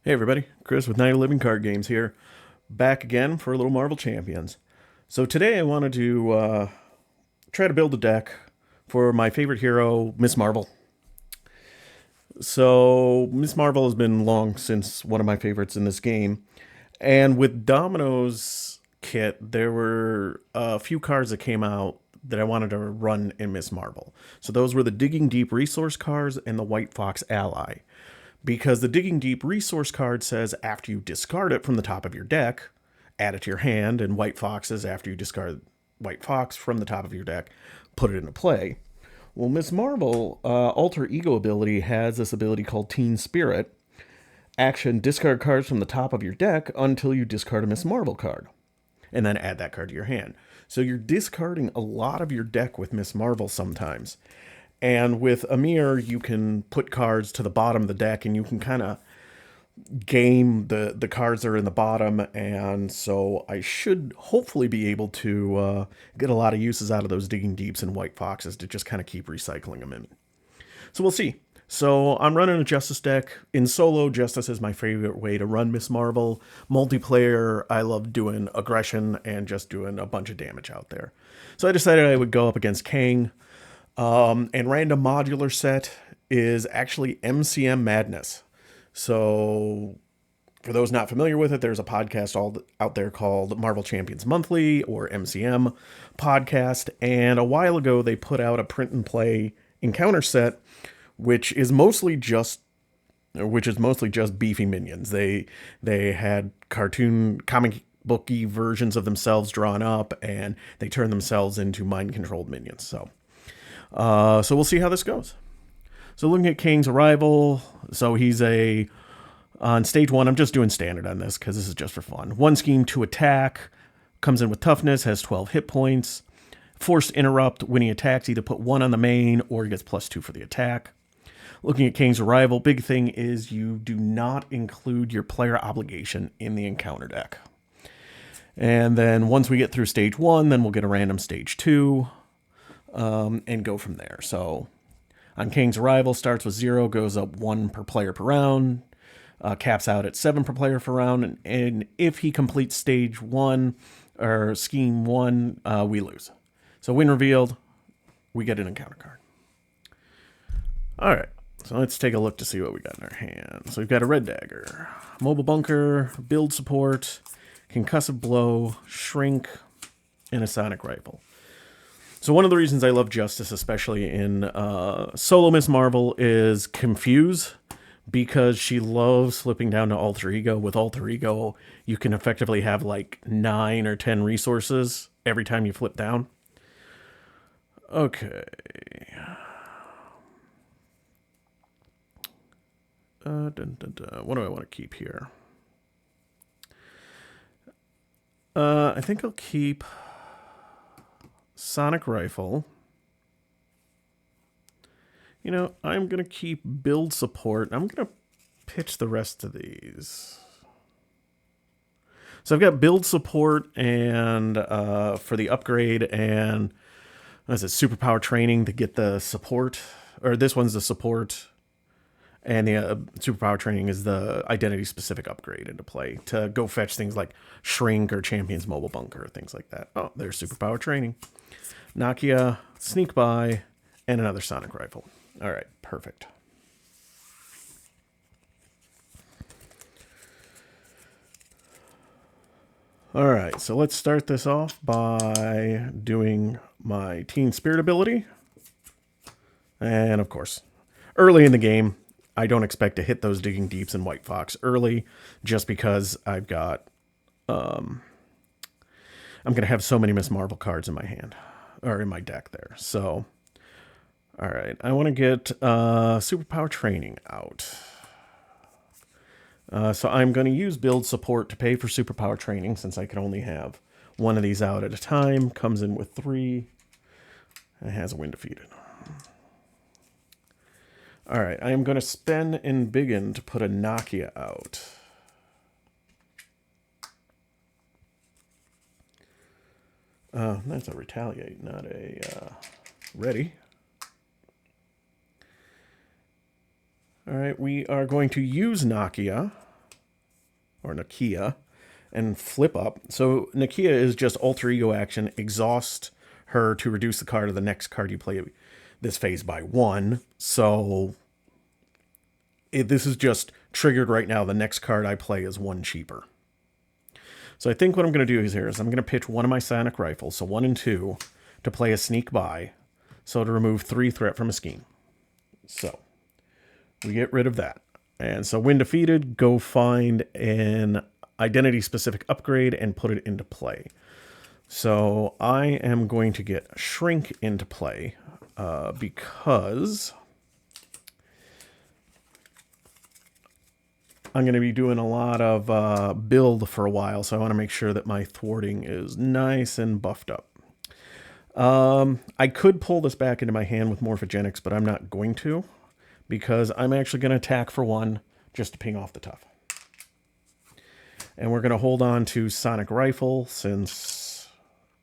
Hey everybody, Chris with Night of Living Card Games here, back again for a little Marvel Champions. So today I wanted to try to build a deck for my favorite hero, Miss Marvel. So Miss Marvel has been long since one of my favorites in this game, and with Domino's kit, there were a few cards that came out that I wanted to run in Miss Marvel. So those were the Digging Deep resource cards and the White Fox Ally. Because the Digging Deep resource card says after you discard it from the top of your deck, add it to your hand, and White Fox says after you discard White Fox from the top of your deck, put it into play. Well, Miss Marvel, Alter Ego ability, has this ability called Teen Spirit. Action, discard cards from the top of your deck until you discard a Miss Marvel card, and then add that card to your hand. So you're discarding a lot of your deck with Miss Marvel sometimes. And with Amir, you can put cards to the bottom of the deck and you can kind of game the cards that are in the bottom. And so I should hopefully be able to get a lot of uses out of those Digging Deeps and White Foxes to just kind of keep recycling them in. So we'll see. So I'm running a Justice deck. In solo, Justice is my favorite way to run Miss Marvel. Multiplayer, I love doing aggression and just doing a bunch of damage out there. So I decided I would go up against Kang. And random modular set is actually MCM Madness. So, for those not familiar with it, there's a podcast all out there called Marvel Champions Monthly or MCM podcast. And a while ago, they put out a print and play encounter set, which is mostly just beefy minions. They had cartoon comic booky versions of themselves drawn up, and they turned themselves into mind controlled minions. So we'll see how this goes. So looking at Kang's arrival, so he's on stage 1, I'm just doing standard on this because this is just for fun. 1 scheme to attack, comes in with toughness, has 12 hit points. Forced interrupt, when he attacks, either put 1 on the main or he gets +2 for the attack. Looking at Kang's arrival, big thing is you do not include your player obligation in the encounter deck. And then once we get through stage 1, then we'll get a random stage 2. And go from there. So on Kang's arrival, starts with 0, goes up 1 per player per round, caps out at 7 per player per round, and if he completes stage 1 or scheme 1, we lose. So when revealed, we get an encounter card. All right, so let's take a look to see what we got in our hand. So we've got a red dagger, mobile bunker, build support, concussive blow, shrink, and a sonic rifle. So one of the reasons I love Justice, especially in solo Miss Marvel, is Confuse, because she loves slipping down to Alter Ego. With Alter Ego, you can effectively have like 9 or 10 resources every time you flip down. Okay. What do I want to keep here? I think I'll keep Sonic Rifle. You know, I'm going to keep build support. I'm going to pitch the rest of these. So I've got build support and for the upgrade and what is it, superpower training to get the support. Or this one's the support. And the superpower training is the identity specific upgrade into play to go fetch things like Shrink or Champion's Mobile Bunker, things like that. Oh, there's superpower training. Nakia, Sneak By, and another Sonic Rifle. All right, perfect. All right, so let's start this off by doing my Teen Spirit ability. And of course, early in the game, I don't expect to hit those Digging Deeps and White Fox early, just because I've got, I'm going to have so many Miss Marvel cards in my hand, or in my deck there. So, all right, I want to get Superpower Training out. So I'm going to use build support to pay for Superpower Training, since I can only have one of these out at a time. Comes in with 3. It has a win defeated. All right, I am going to spend and Biggin to put a Nakia out. That's a Retaliate, not a Ready. All right, we are going to use Nakia or Nakia, and flip up. So Nakia is just alter ego action, exhaust her to reduce the card of the next card you play this phase by 1. So this is just triggered right now. The next card I play is 1 cheaper. So I think what I'm going to do is I'm going to pitch one of my sonic rifles, so 1 and 2, to play a sneak by, so to remove 3 threat from a scheme. So we get rid of that. And so when defeated, go find an identity-specific upgrade and put it into play. So I am going to get Shrink into play because I'm going to be doing a lot of build for a while, so I want to make sure that my thwarting is nice and buffed up. I could pull this back into my hand with Morphogenics, but I'm not going to, because I'm actually going to attack for 1 just to ping off the tough. And we're going to hold on to Sonic Rifle, since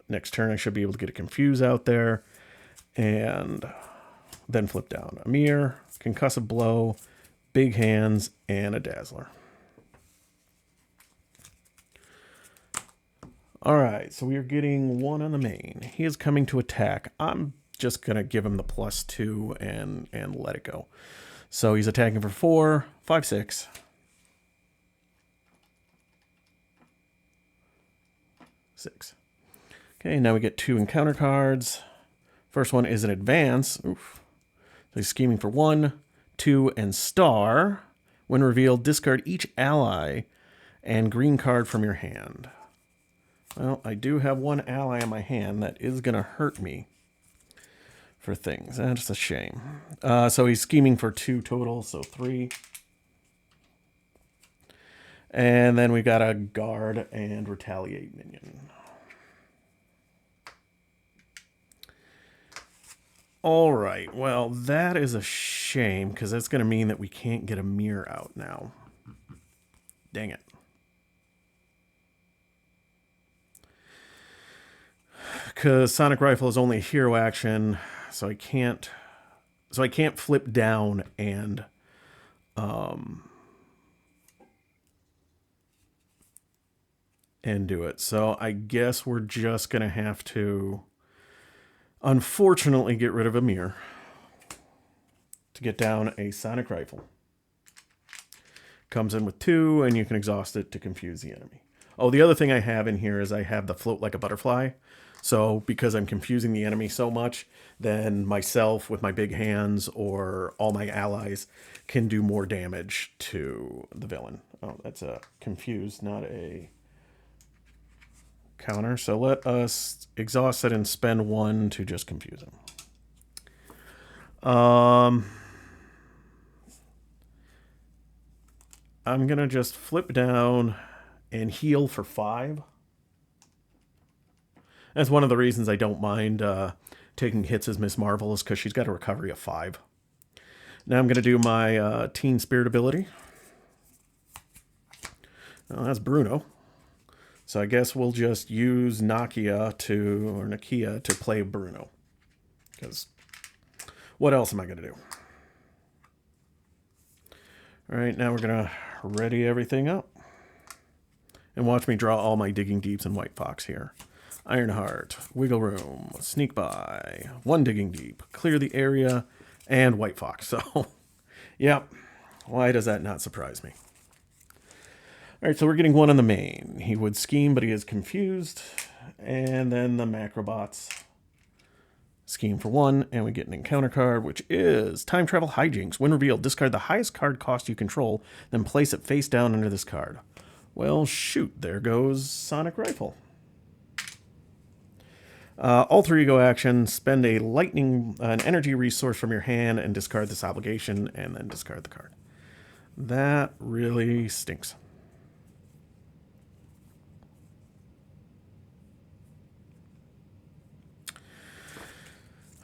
next turn I should be able to get a Confuse out there, and then flip down a Mirror, Concussive Blow, Big Hands, and a Dazzler. Alright, so we are getting 1 on the main. He is coming to attack. I'm just going to give him the +2 and let it go. So he's attacking for 4, 5, 6. 6. Okay, now we get 2 encounter cards. First one is an advance. Oof. So he's scheming for 1, 2, and star. When revealed, discard each ally and green card from your hand. Well, I do have 1 ally in my hand that is going to hurt me for things. That's a shame. So he's scheming for 2 total, so 3. And then we've got a guard and retaliate minion. All right, well, that is a shame, because that's going to mean that we can't get a mirror out now. Dang it. Because Sonic Rifle is only a hero action, so I can't flip down and do it. So I guess we're just going to have to, unfortunately, get rid of a mirror to get down a Sonic Rifle. Comes in with 2, and you can exhaust it to confuse the enemy. Oh, the other thing I have in here is I have the Float Like a Butterfly. So because I'm confusing the enemy so much, then myself with my big hands or all my allies can do more damage to the villain. Oh, that's a confuse, not a counter. So let us exhaust it and spend 1 to just confuse him. I'm going to just flip down and heal for 5. That's one of the reasons I don't mind taking hits as Miss Marvel, is because she's got a recovery of 5. Now I'm going to do my Teen Spirit ability. Oh, that's Bruno. So I guess we'll just use Nakia to play Bruno. Because what else am I going to do? All right, now we're going to ready everything up. And watch me draw all my Digging Deeps and White Fox here. Ironheart, Wiggle Room, Sneak By, 1 Digging Deep, Clear the Area, and White Fox. So, yeah, why does that not surprise me? All right, so we're getting 1 on the main. He would scheme, but he is confused. And then the Macrobots scheme for 1, and we get an encounter card, which is Time Travel Hijinks. When revealed, discard the highest card cost you control, then place it face down under this card. Well, shoot, there goes Sonic Rifle. Alter Ego action, spend an energy resource from your hand and discard this obligation, and then discard the card. That really stinks.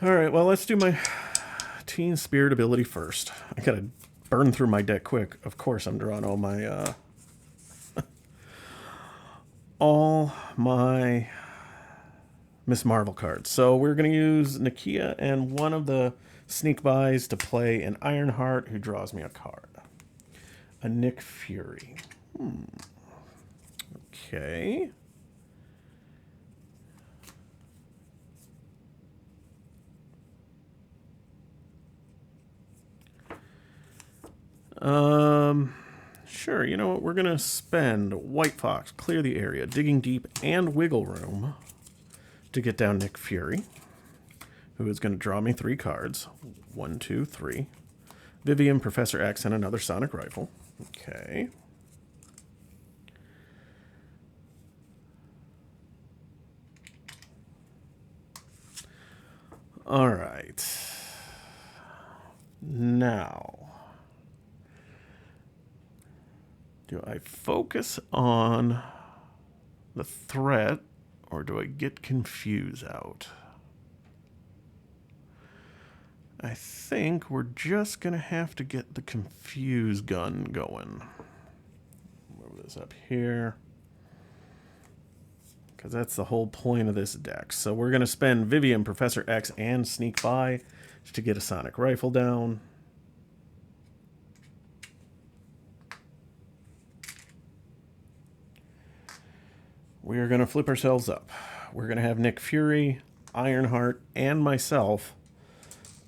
Alright, well, let's do my Teen Spirit ability first. I gotta burn through my deck quick. Of course I'm drawing all my all my Miss Marvel cards. So we're going to use Nakia and 1 of the sneak bys to play an Ironheart, who draws me a card. A Nick Fury. Okay. Sure, you know what? We're going to spend White Fox, Clear the Area, Digging Deep, and Wiggle Room to get down Nick Fury, who is going to draw me 3 cards. 1, 2, 3. Vivian, Professor X, and another Sonic Rifle. Okay. All right. Now, do I focus on the threat, or do I get Confuse out? I think we're just going to have to get the Confuse gun going. Move this up here, because that's the whole point of this deck. So we're going to spend Vivian, Professor X, and Sneak By to get a Sonic Rifle down. We are going to flip ourselves up. We're going to have Nick Fury, Ironheart, and myself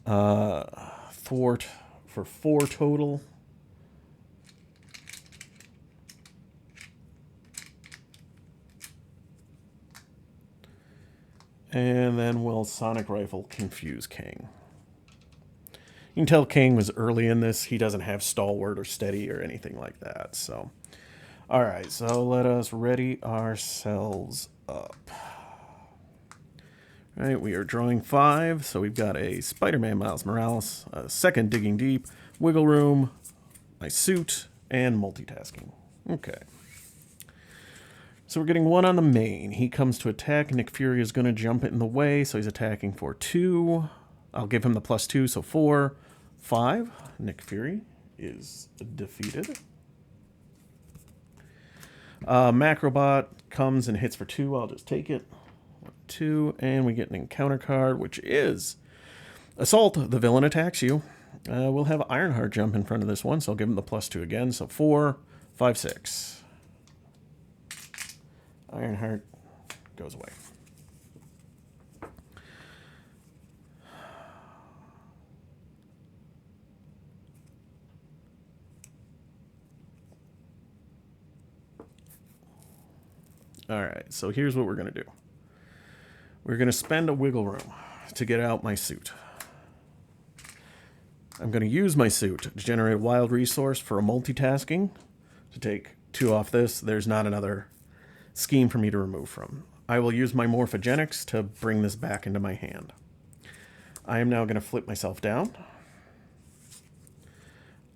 thwart for 4 total. And then we'll Sonic Rifle Confuse Kang. You can tell Kang was early in this. He doesn't have Stalwart or Steady or anything like that. So, all right. So let us ready ourselves up. All right, we are drawing 5. So we've got a Spider-Man Miles Morales, a second Digging Deep, Wiggle Room, my suit, and multitasking. Okay. So we're getting 1 on the main. He comes to attack. Nick Fury is going to jump in the way, so he's attacking for 2. I'll give him the +2, so 4, 5. Nick Fury is defeated. Macrobot comes and hits for 2. I'll just take it. 2, and we get an encounter card, which is Assault. The villain attacks you. We'll have Ironheart jump in front of this one, so I'll give him the +2 again. So 4, 5, 6. Ironheart goes away. All right, so here's what we're going to do. We're going to spend a Wiggle Room to get out my suit. I'm going to use my suit to generate a wild resource for a multitasking. To take 2 off this, there's not another scheme for me to remove from. I will use my Morphogenics to bring this back into my hand. I am now going to flip myself down.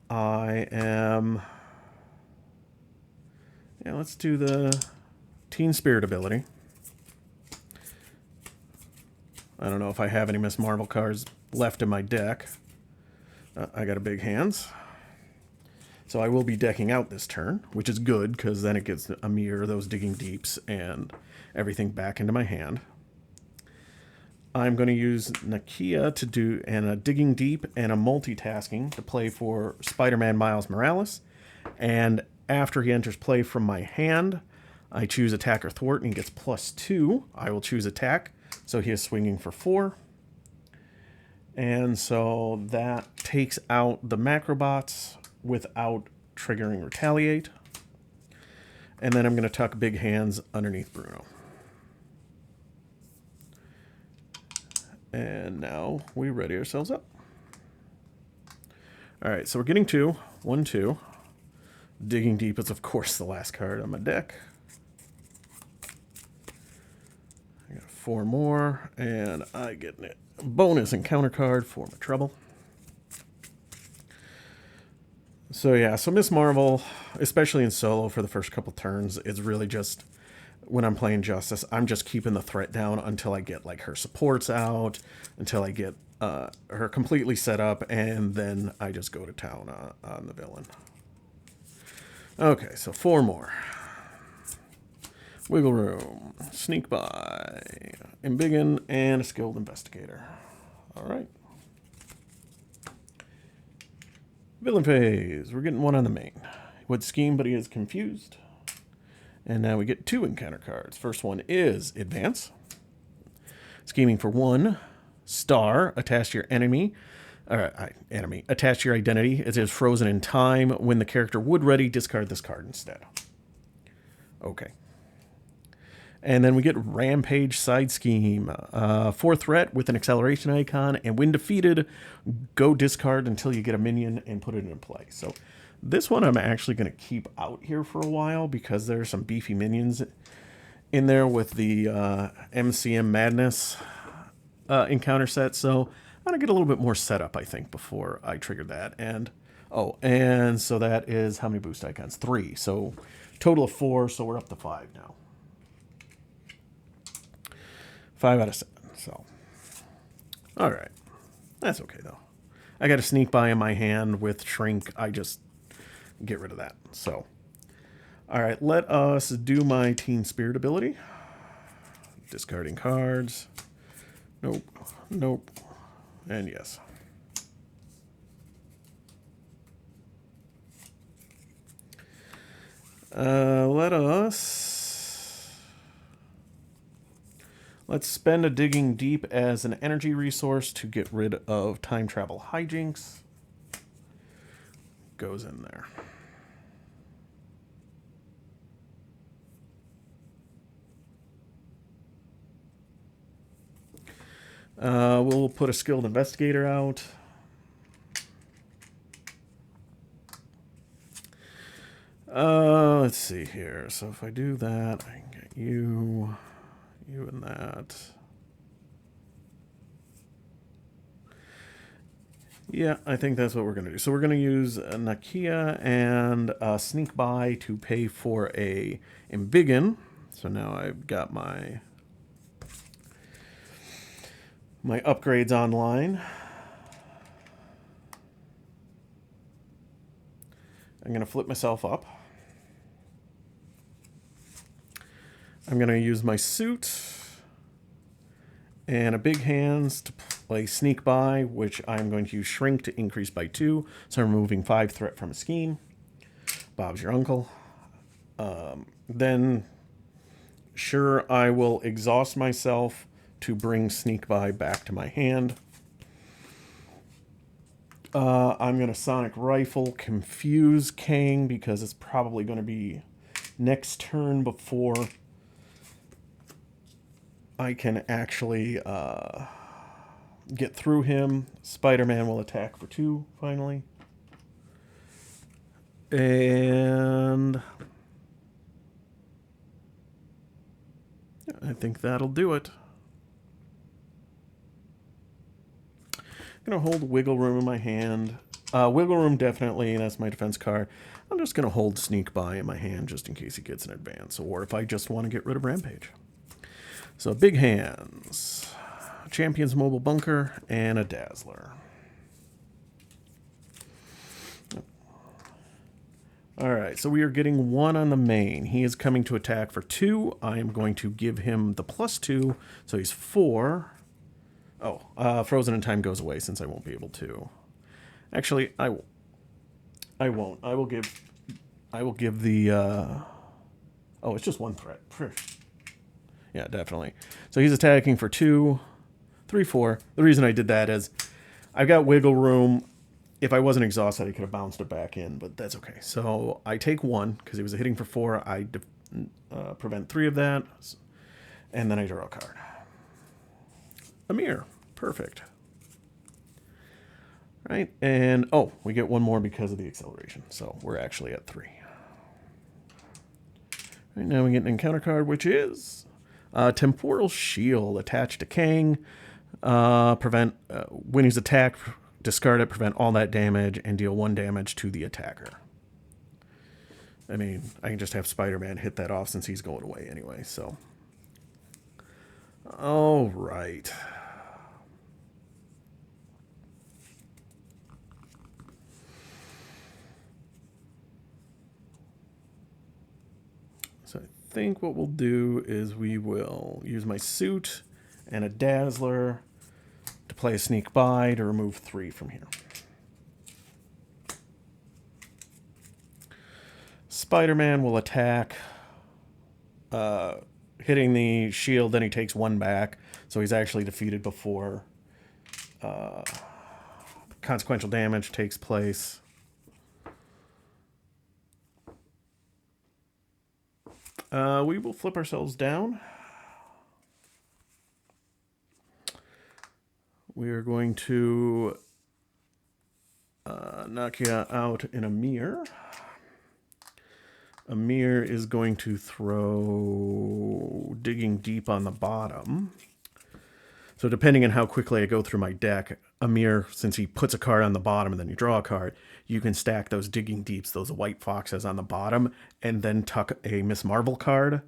I am... Yeah, let's do the Teen Spirit ability. I don't know if I have any Miss Marvel cards left in my deck. I got a big hands. So I will be decking out this turn, which is good, because then it gets a mirror, those Digging Deeps, and everything back into my hand. I'm going to use Nakia to do a Digging Deep and a multitasking to play for Spider-Man Miles Morales. And after he enters play from my hand, I choose Attack or Thwart, and he gets +2. I will choose Attack, so he is swinging for 4. And so that takes out the Macrobots without triggering Retaliate. And then I'm going to tuck Big Hands underneath Bruno. And now we ready ourselves up. All right, so we're getting 2. 1, 2. Digging Deep is, of course, the last card on my deck. I got 4 more, and I get a bonus encounter card for my trouble. So yeah, so Miss Marvel, especially in solo for the first couple turns, is really just, when I'm playing Justice, I'm just keeping the threat down until I get like her supports out, until I get her completely set up, and then I just go to town on the villain. Okay, so 4 more. Wiggle Room, Sneak By, Embiggen, and a Skilled Investigator. All right. Villain phase. We're getting 1 on the main. He would scheme, but he is confused. And now we get 2 encounter cards. First one is Advance. Scheming for 1. Star, attached to your enemy. Attached to your identity. It is frozen in time. When the character would ready, discard this card instead. Okay. And then we get Rampage Side Scheme. 4 threat with an acceleration icon. And when defeated, go discard until you get a minion and put it in play. So this one I'm actually going to keep out here for a while because there are some beefy minions in there with the MCM Madness encounter set. So I'm going to get a little bit more setup, I think, before I trigger that. And so that is how many boost icons? 3. So total of 4, so we're up to 5 now. 5 out of 7. So, all right. That's okay, though. I got a sneak by in my hand with Shrink. I just get rid of that. So, all right. Let us do my Teen Spirit ability. Discarding cards. Nope. Nope. And yes. Let's spend a Digging Deep as an energy resource to get rid of time travel hijinks. Goes in there. We'll put a Skilled Investigator out. Let's see here. So if I do that, I can get you and that. Yeah, I think that's what we're going to do. So we're going to use Nakia and Sneak By to pay for a Embiggen. So now I've got my upgrades online. I'm going to flip myself up. I'm going to use my suit and a Big Hands to play Sneak By, which I'm going to use Shrink to increase by 2. So I'm removing 5 threat from a scheme. Bob's your uncle. Then, sure, I will exhaust myself to bring Sneak By back to my hand. I'm going to Sonic Rifle, confuse Kang, because it's probably going to be next turn before I can actually get through him. Spider-Man will attack for 2, finally. And I think that'll do it. I'm going to hold Wiggle Room in my hand. Wiggle Room definitely, that's my defense card. I'm just going to hold Sneak By in my hand just in case he gets an advance, or if I just want to get rid of Rampage. So Big Hands, Champion's Mobile Bunker, and a Dazzler. All right, so we are getting 1 on the main. He is coming to attack for 2. I am going to give him the +2, so he's 4. Oh, Frozen in Time goes away since I won't be able to. Actually, I won't. I will give the. Oh, it's just 1 threat. Yeah, definitely. So he's attacking for 2, 3, 4. The reason I did that is I've got Wiggle Room. If I wasn't exhausted, I could have bounced it back in, but that's okay. So I take 1 because he was hitting for 4. I prevent 3 of that, and then I draw a card. Amir. Perfect. Right, and we get 1 more because of the acceleration, so we're actually at 3. Right, now we get an encounter card, which is Temporal Shield attached to Kang. Prevent when he's attacked, discard it, prevent all that damage, and deal 1 damage to the attacker. I mean, I can just have Spider-Man hit that off since he's going away anyway, so. All right. So I think what we'll do is we will use my suit and a Dazzler to play a Sneak By to remove 3 from here. Spider-Man will attack hitting the shield, then he takes one back. So he's actually defeated before consequential damage takes place. We will flip ourselves down. We are going to knock you out in a mirror. Amir is going to throw Digging Deep on the bottom. So depending on how quickly I go through my deck, Amir, since he puts a card on the bottom and then you draw a card, you can stack those Digging Deeps, those white foxes on the bottom, and then tuck a Miss Marvel card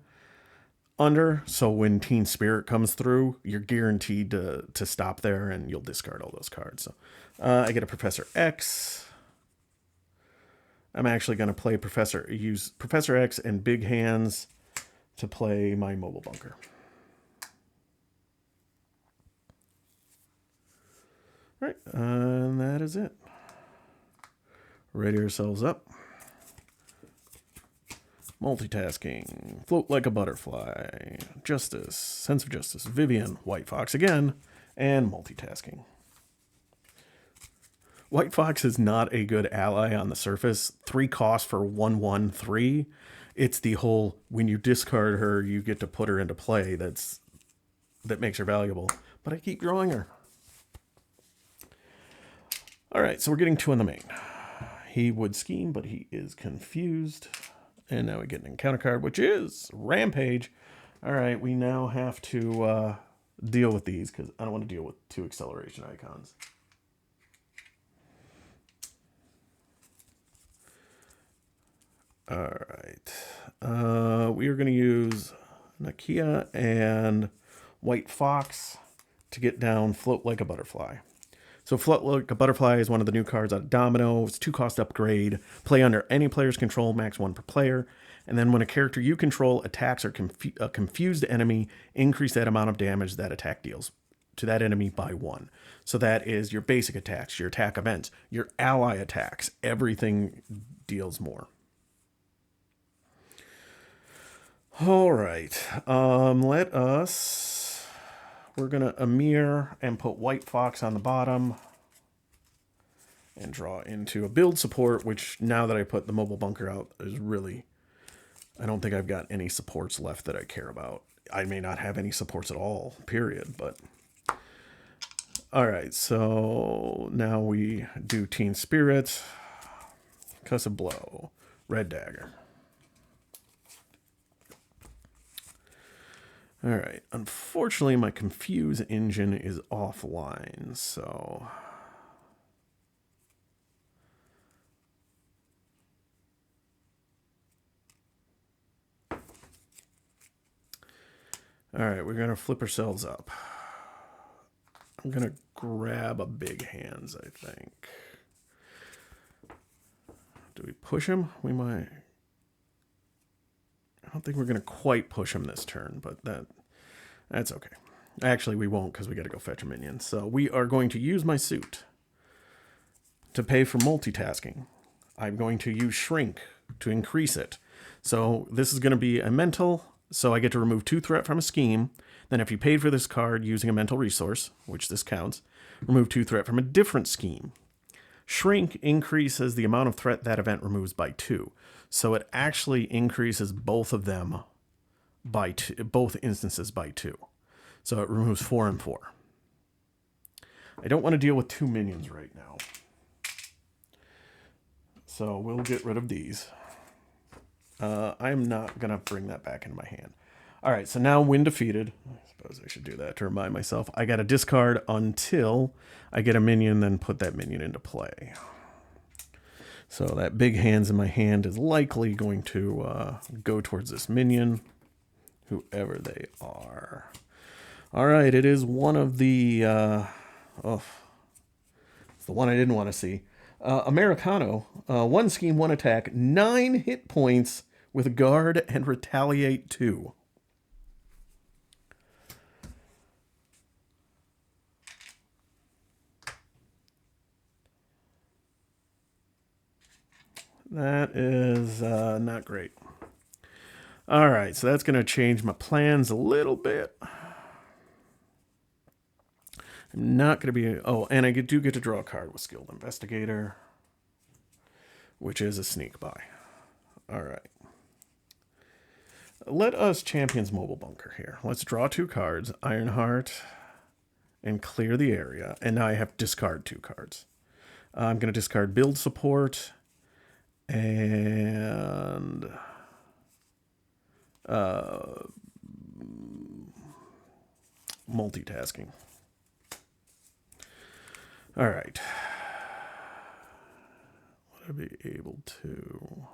under. So when Teen Spirit comes through, you're guaranteed to stop there and you'll discard all those cards. So I get a Professor X. I'm actually going to use Professor X and Big Hands to play my Mobile Bunker. All right, and that is it. Ready ourselves up. Multitasking, Float Like a Butterfly, Justice, Sense of Justice, Vivian, White Fox again, and multitasking. White Fox is not a good ally on the surface. 3 cost for 1/1/3. It's the whole when you discard her, you get to put her into play that makes her valuable. But I keep drawing her. All right, so we're getting 2 on the main. He would scheme, but he is confused. And now we get an encounter card, which is Rampage. All right, we now have to deal with these because I don't want to deal with 2 acceleration icons. All right. We are going to use Nakia and White Fox to get down Float Like a Butterfly. So Float Like a Butterfly is one of the new cards out of Domino. It's 2 cost upgrade. Play under any player's control, max 1 per player. And then when a character you control attacks or a confused enemy, increase that amount of damage that attack deals to that enemy by 1. So that is your basic attacks, your attack events, your ally attacks. Everything deals more. All right. We're going to Amir and put White Fox on the bottom and draw into a build support, which now that I put the Mobile Bunker out is really, I don't think I've got any supports left that I care about. I may not have any supports at all, period, but all right. So now we do Teen Spirit, Concussive Blow, Red Dagger. All right, unfortunately, my Confuse engine is offline, so... All right, we're going to flip ourselves up. I'm going to grab a Big Hands, I think. Do we push him? We might... I don't think we're going to quite push him this turn, but that's okay. Actually, we won't because we got to go fetch a minion. So we are going to use my suit to pay for multitasking. I'm going to use Shrink to increase it. So this is going to be a mental, so I get to remove 2 threat from a scheme. Then if you paid for this card using a mental resource, which this counts, remove 2 threat from a different scheme. Shrink increases the amount of threat that event removes by 2. So it actually increases both of them by 2, both instances by 2. So it removes 4 and 4. I don't want to deal with 2 minions right now. So we'll get rid of these. I'm not going to bring that back into my hand. All right, so now when defeated, I suppose I should do that to remind myself, I got to discard until I get a minion, then put that minion into play. So that Big Hands in my hand is likely going to go towards this minion, whoever they are. All right, it is one of the... it's the one I didn't want to see. Americano, 1 scheme, 1 attack, 9 hit points with guard and retaliate 2. That is not great. All right, so that's going to change my plans a little bit. I'm not going to be... Oh, and I do get to draw a card with Skilled Investigator, which is a sneak buy. All right. Let us Champions Mobile Bunker here. Let's draw 2 cards, Ironheart, and clear the area. And now I have to discard 2 cards. I'm going to discard Build Support and... multitasking. All right. Would I be able to...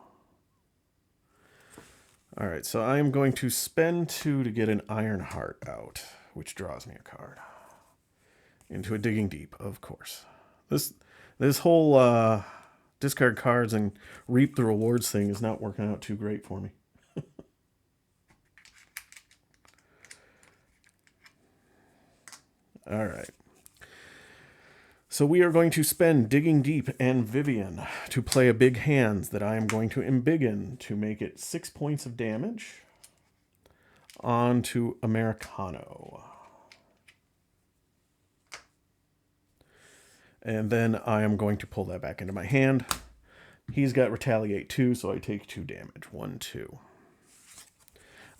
All right, so I am going to spend 2 to get an Ironheart out, which draws me a card. Into a Digging Deep, of course. This whole discard cards and reap the rewards thing is not working out too great for me. All right. So we are going to spend Digging Deep and Vivian to play a big hand that I am going to embiggen to make it 6 points of damage onto Americano. And then I am going to pull that back into my hand. He's got Retaliate 2, so I take 2 damage. 1, 2.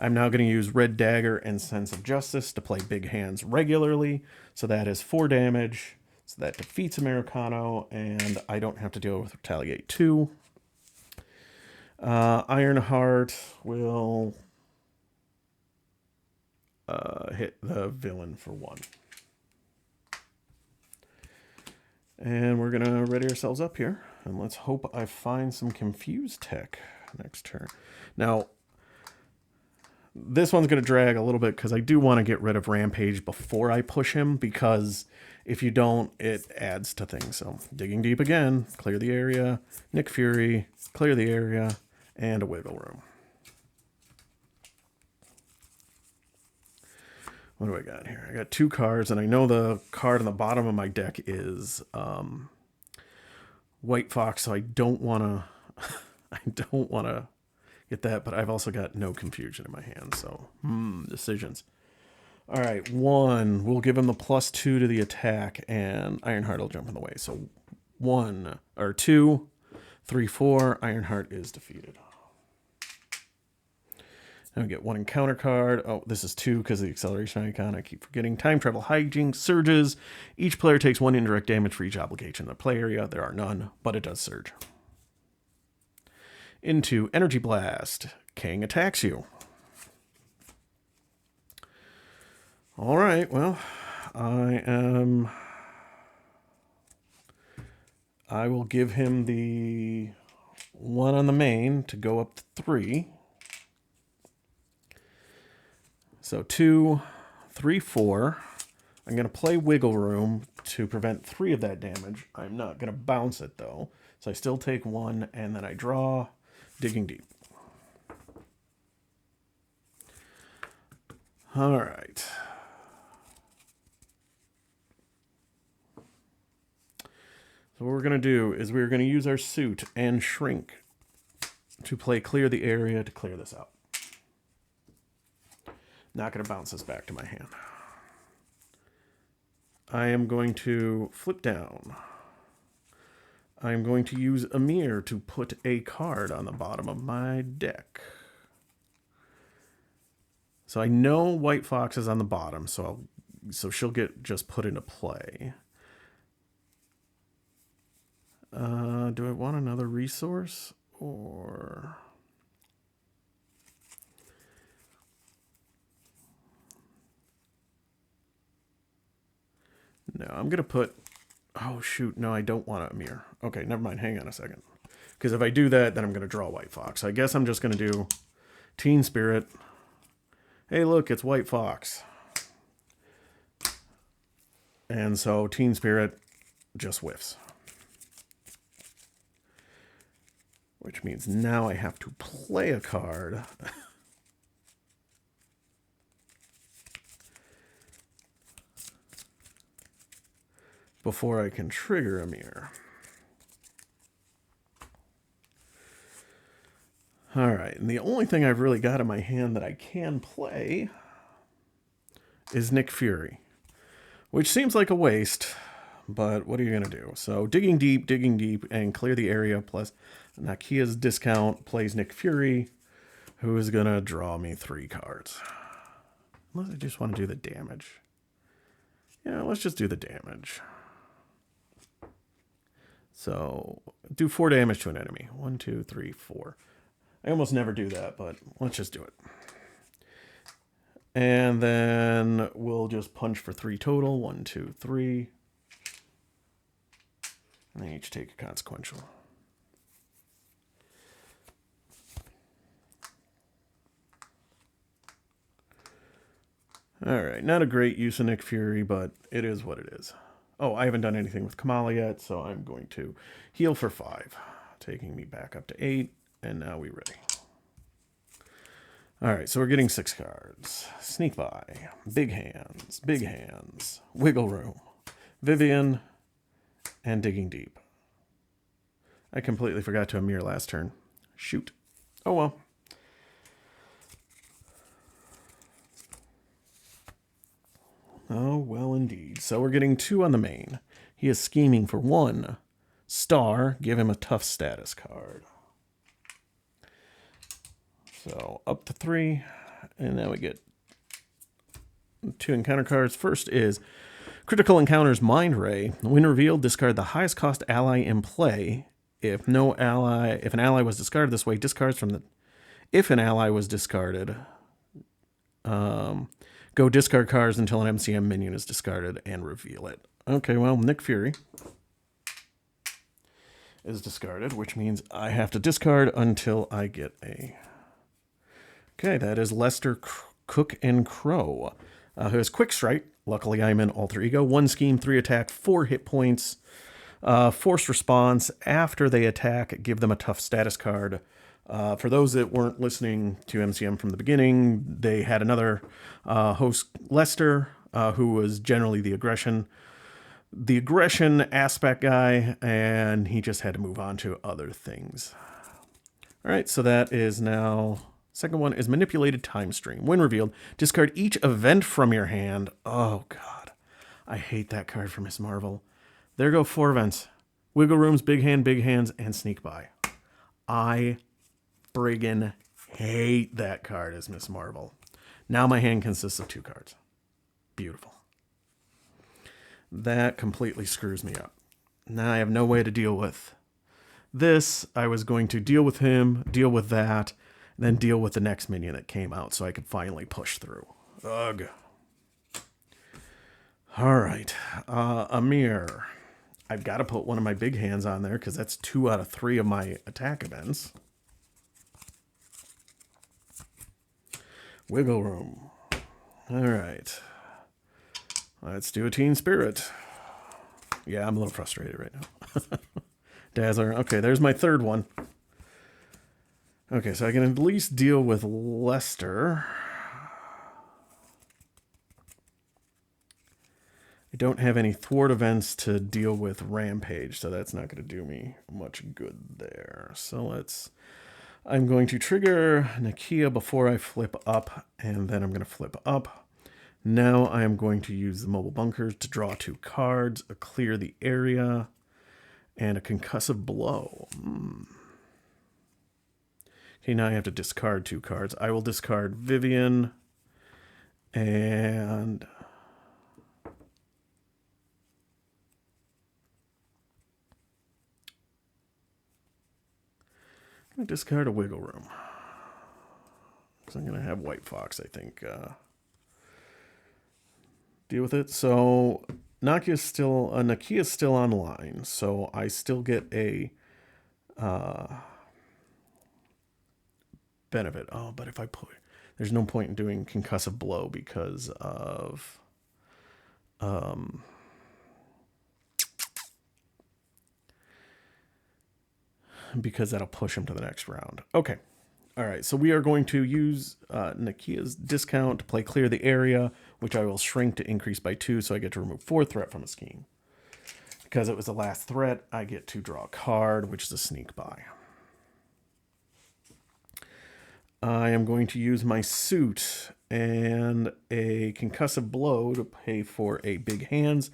I'm now going to use Red Dagger and Sense of Justice to play big hands regularly. So that is 4 damage. So that defeats Americano, and I don't have to deal with Retaliate 2. Ironheart will hit the villain for 1. And we're going to ready ourselves up here. And let's hope I find some Confused Tech next turn. Now, this one's going to drag a little bit because I do want to get rid of Rampage before I push him, because if you don't, it adds to things. So Digging Deep again, clear the area, Nick Fury, clear the area, and a Wiggle Room. What do I got here? I got 2 cards, and I know the card on the bottom of my deck is White Fox, so I don't want to I don't want to get that, but I've also got no confusion in my hand, so decisions. All right, 1. We'll give him the +2 to the attack, and Ironheart will jump in the way. So 1 or 2, 3, 4. Ironheart is defeated. Now we get 1 encounter card. Oh, this is 2 because of the acceleration icon. I keep forgetting. Time Travel Hijinks surges. Each player takes 1 indirect damage for each obligation in the play area. There are none, but it does surge. Into Energy Blast. Kang attacks you. All right, well, I will give him the 1 on the main to go up to 3. So 2, 3, 4. I'm going to play Wiggle Room to prevent 3 of that damage. I'm not going to bounce it, though. So I still take 1, and then I draw Digging Deep. All right. So what we're going to do is we're going to use our suit and shrink to play Clear the Area to clear this out. Not going to bounce this back to my hand. I am going to flip down. I am going to use Amir to put a card on the bottom of my deck. So I know White Fox is on the bottom, so she'll get just put into play. Do I want another resource, or... No, I'm going to put... Oh, shoot. No, I don't want a Amir. Okay, never mind. Hang on a second. Because if I do that, then I'm going to draw White Fox. I guess I'm just going to do Teen Spirit. Hey, look, it's White Fox. And so Teen Spirit just whiffs. Which means now I have to play a card. Before I can trigger Amir. All right, and the only thing I've really got in my hand that I can play is Nick Fury, which seems like a waste, but what are you going to do? So digging deep, and clear the area, plus Nakia's discount plays Nick Fury, who is going to draw me 3 cards. Unless I just want to do the damage. Yeah, let's just do the damage. So do 4 damage to an enemy. 1, 2, 3, 4. I almost never do that, but let's just do it. And then we'll just punch for 3 total. 1, 2, 3. And they each take a consequential. All right, not a great use of Nick Fury, but it is what it is. Oh, I haven't done anything with Kamala yet, so I'm going to heal for 5, taking me back up to 8, and now we're ready. All right, so we're getting 6 cards. Sneak by, big hands, wiggle room, Vivian, and digging deep. I completely forgot to Amir last turn. Shoot. Oh well. Oh, well, indeed. So we're getting 2 on the main. He is scheming for 1 star. Give him a tough status card. So up to 3. And now we get 2 encounter cards. First is Critical Encounters Mind Ray. When revealed, discard the highest cost ally in play. If an ally was discarded this way, discards from the... If an ally was discarded... Go discard cards until an MCM minion is discarded and reveal it. Okay, well, Nick Fury is discarded, which means I have to discard until I get a... Okay, that is Lester Cook and Crow, who has Quick Strike. Luckily, I'm in Alter Ego. 1 scheme, 3 attack, 4 hit points. Forced response. After they attack, give them a tough status card. For those that weren't listening to MCM from the beginning, they had another host, Lester, who was generally the aggression aspect guy, and he just had to move on to other things. All right, so that is now... Second one is Manipulated Time Stream. When revealed, discard each event from your hand. Oh, God. I hate that card for Miss Marvel. There go 4 events. Wiggle Rooms, Big Hands, and Sneak By. I friggin' hate that card as Miss Marvel. Now my hand consists of 2 cards. Beautiful. That completely screws me up. Now I have no way to deal with this. I was going to deal with him, deal with that, and then deal with the next minion that came out so I could finally push through. Ugh. All right. Amir. I've got to put one of my big hands on there because that's 2 out of 3 of my attack events. Wiggle room. All right. Let's do a Teen Spirit. Yeah, I'm a little frustrated right now. Dazzler. Okay, there's my 3rd one. Okay, so I can at least deal with Lester. I don't have any thwart events to deal with Rampage, so that's not going to do me much good there. So I'm going to trigger Nakia before I flip up, and then I'm going to flip up. Now I am going to use the mobile bunkers to draw 2 cards, a clear the area, and a concussive blow. Okay, now I have to discard 2 cards. I will discard Vivian, and... I'm going to discard a Wiggle Room. Because I'm going to have White Fox, I think, deal with it. So Nakia's still online, so I still get a benefit. Oh, but if I put... There's no point in doing concussive blow because of... because that'll push him to the next round. Okay. All right, so we are going to use Nakia's discount to play Clear the Area, which I will shrink to increase by 2, so I get to remove 4 threat from a scheme. Because it was the last threat, I get to draw a card, which is a Sneak By. I am going to use my suit and a concussive blow to pay for a big hands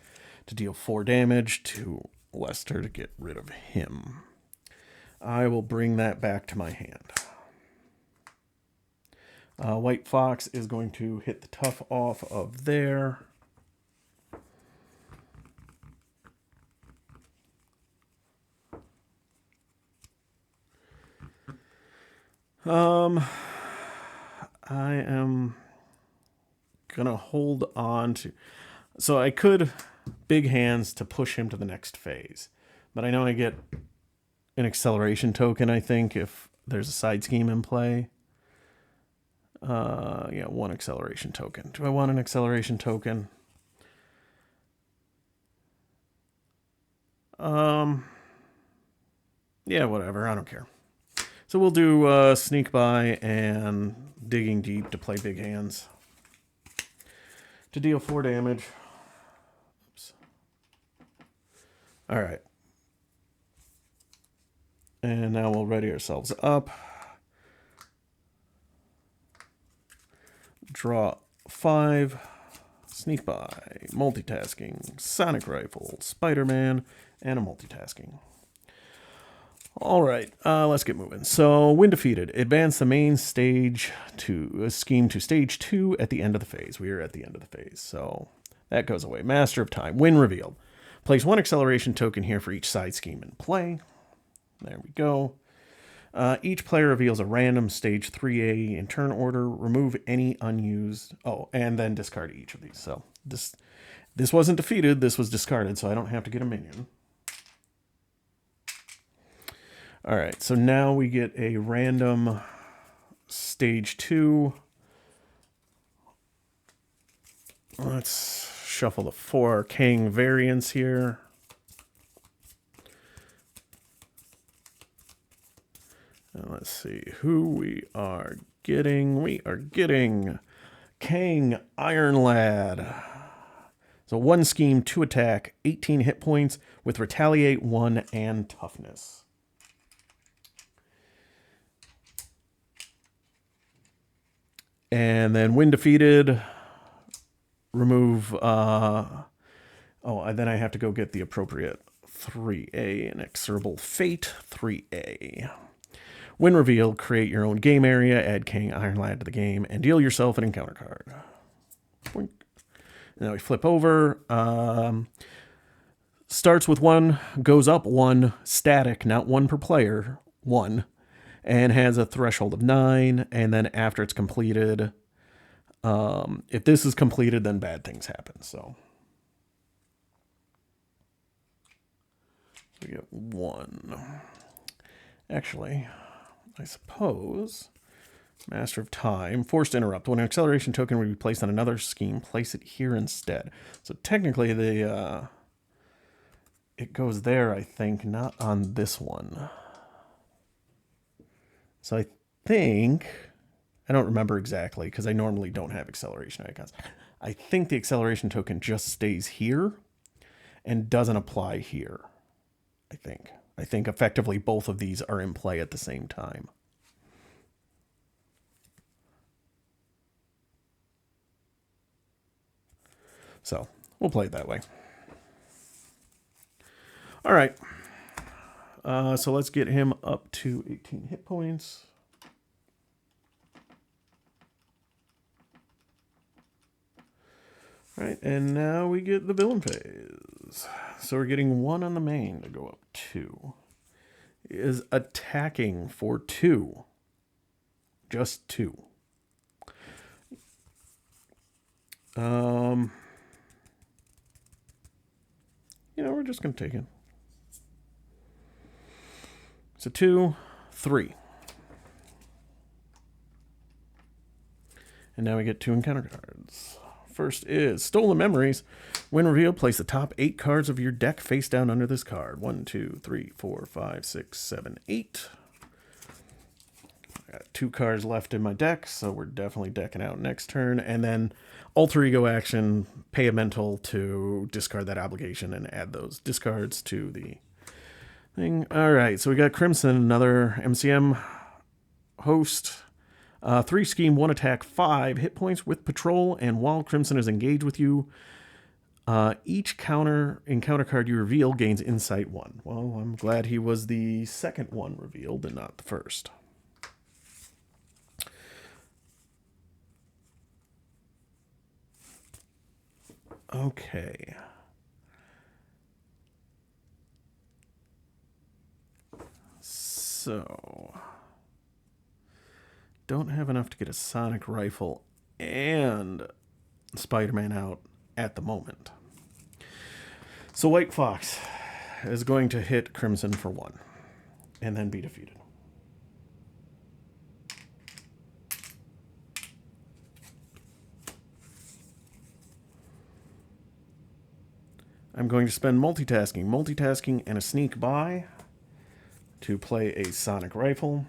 to deal 4 damage to Lester to get rid of him. I will bring that back to my hand. White Fox is going to hit the tough off of there. I am gonna hold on to. So I could big hands to push him to the next phase, but I know I get an acceleration token. I think if there's a side scheme in play. Yeah, 1 acceleration token. Do I want an acceleration token? Yeah, whatever. I don't care. So we'll do sneak by and digging deep to play big hands to deal 4 damage. Oops. All right. And now we'll ready ourselves up. Draw 5. Sneak by. Multitasking. Sonic Rifle. Spider-Man. And a multitasking. All right, let's get moving. So, when defeated, advance the main stage to scheme to stage 2 at the end of the phase. We are at the end of the phase, so that goes away. Master of Time, when revealed. Place 1 acceleration token here for each side scheme in play. There we go. Each player reveals a random stage 3A in turn order. Remove any unused. Oh, and then discard each of these. So this wasn't defeated. This was discarded, so I don't have to get a minion. All right, so now we get a random stage 2. Let's shuffle the 4 Kang variants here. And let's see who we are getting. We are getting Kang Iron Lad. So 1 scheme, 2 attack, 18 hit points with Retaliate 1 and Toughness. And then when defeated, remove, then I have to go get the appropriate 3A, Inexorable Fate 3A. When revealed, create your own game area, add Kang Iron Lad to the game, and deal yourself an encounter card. Boink. Now we flip over. Starts with 1, goes up 1, static, not 1 per player, 1. And has a threshold of 9, and then after it's completed, if this is completed, then bad things happen. So we get 1. Actually, I suppose Master of Time, forced interrupt. When an acceleration token would be placed on another scheme, place it here instead. So technically, it goes there, I think, not on this one. So I think, I don't remember exactly because I normally don't have acceleration icons. I think the acceleration token just stays here and doesn't apply here. I think effectively both of these are in play at the same time. So we'll play it that way. All right. So let's get him up to 18 hit points. All right, and now we get the villain phase. So we're getting 1 on the main to go up 2. He is attacking for 2. Just 2. We're just going to take it. So 2, 3. And now we get 2 encounter cards. First is Stolen Memories. When revealed, place the top 8 cards of your deck face down under this card. 1, 2, 3, 4, 5, 6, 7, 8. I got 2 cards left in my deck, so we're definitely decking out next turn. And then Alter Ego action, pay a mental to discard that obligation and add those discards to the thing. All right, so we got Crimson, another MCM host. 3 scheme, 1 attack, 5 hit points with patrol, and while Crimson is engaged with you, each encounter card you reveal gains insight 1. Well, I'm glad he was the second one revealed and not the first. Okay. So, don't have enough to get a sonic rifle and Spider-Man out at the moment. So White Fox is going to hit Crimson for 1 and then be defeated. I'm going to spend multitasking and a sneak by to play a sonic rifle,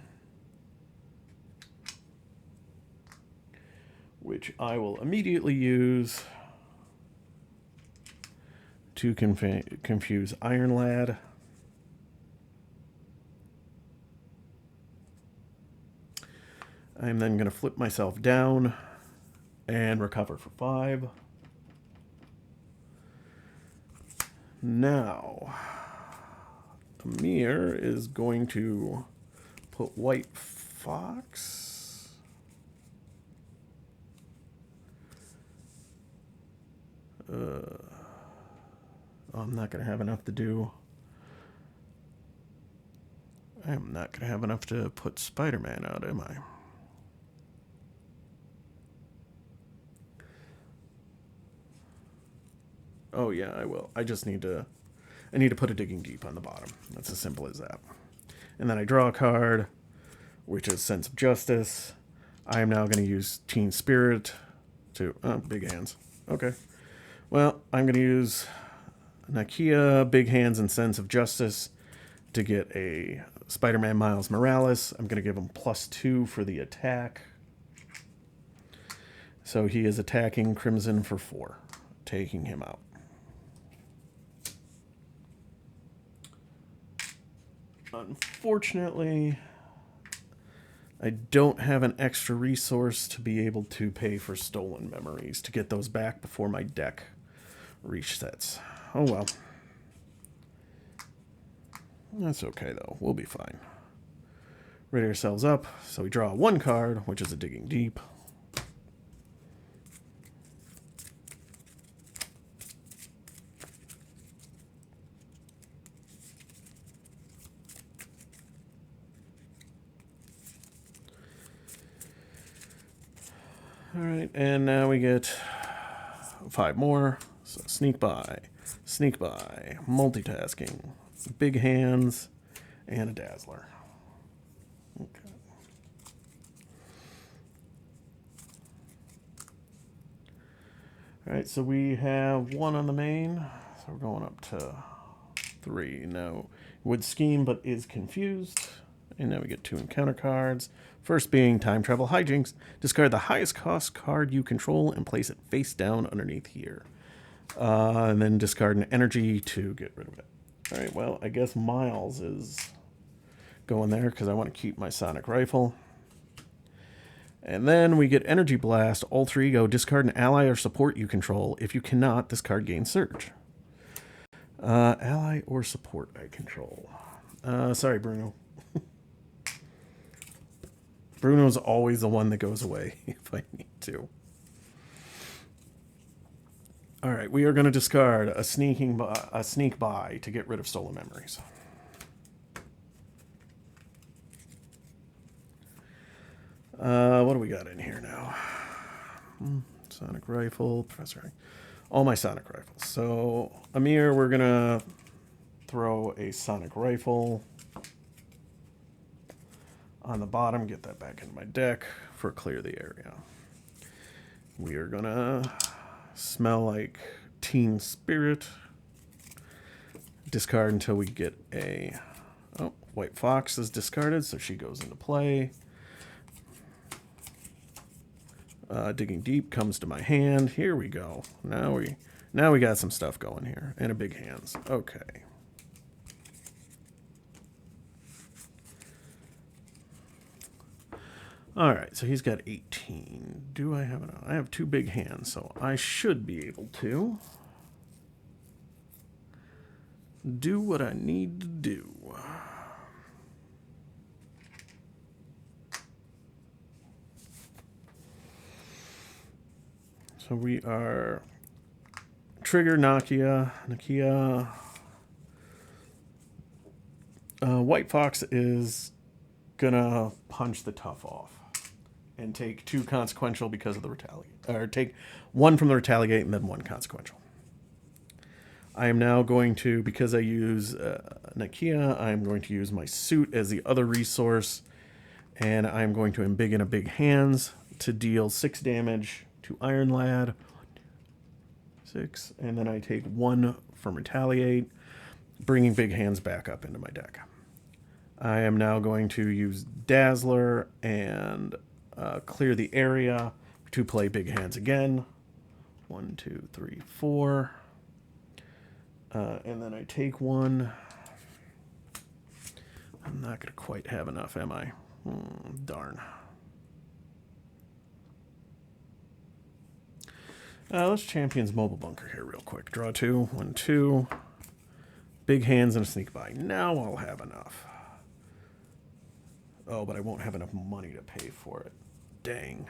which I will immediately use to confuse Iron Lad. I'm then going to flip myself down and recover for 5. Now, Amir is going to put White Fox. I'm not going to have enough to do. I'm not going to have enough to put Spider-Man out, am I? Oh yeah, I will. I need to put a Digging Deep on the bottom. That's as simple as that. And then I draw a card, which is Sense of Justice. I am now going to use Teen Spirit to... Oh, big hands. Okay. Well, I'm going to use Nakia, Big Hands, and Sense of Justice to get a Spider-Man Miles Morales. I'm going to give him +2 for the attack. So he is attacking Crimson for 4, taking him out. Unfortunately, I don't have an extra resource to be able to pay for stolen memories to get those back before my deck resets. Oh well. That's okay though. We'll be fine. Ready ourselves up. So we draw 1 card, which is a Digging Deep. Alright, and now we get 5 more. So sneak by, multitasking, big hands, and a dazzler. Okay. Alright, so we have 1 on the main. So we're going up to 3. Now, would scheme but is confused. And now we get 2 encounter cards. First being Time Travel Hijinks. Discard the highest cost card you control and place it face down underneath here. And then discard an energy to get rid of it. Alright, well, I guess Miles is going there because I want to keep my Sonic Rifle. And then we get Energy Blast, Alter Ego, discard an ally or support you control. If you cannot, this card gains Surge. Ally or support I control. Sorry, Bruno. Bruno's always the one that goes away if I need to. Alright, we are going to discard a sneak by to get rid of stolen memories. What do we got in here now? Sonic Rifle, Professor. All my Sonic Rifles. So, Amir, we're going to throw a Sonic Rifle on the bottom, get that back into my deck for clear the area. We are gonna smell like Teen Spirit. Discard until we get a... Oh, White Fox is discarded, so she goes into play. Digging Deep comes to my hand. Here we go. Now we got some stuff going here. And a Big Hands. Okay. All right, so he's got 18. Do I have enough? I have two big hands, so I should be able to do what I need to do. So we are trigger Nakia. White Fox is gonna punch the tough off and take two consequential because of the retaliate, or take one from the retaliate and then one consequential. I am now going to, because I use Nakia, I'm going to use my suit as the other resource, and I'm going to embiggen a big hands to deal 6 damage to Iron Lad. 6, and then I take 1 from retaliate, bringing big hands back up into my deck. I am now going to use Dazzler and clear the area to play big hands again. 1, 2, 3, 4. And then I take 1. I'm not going to quite have enough, am I? Darn. Let's Champion's Mobile Bunker here real quick. Draw 2. 1, 2. Big hands and a sneak by. Now I'll have enough. Oh, but I won't have enough money to pay for it. Dang.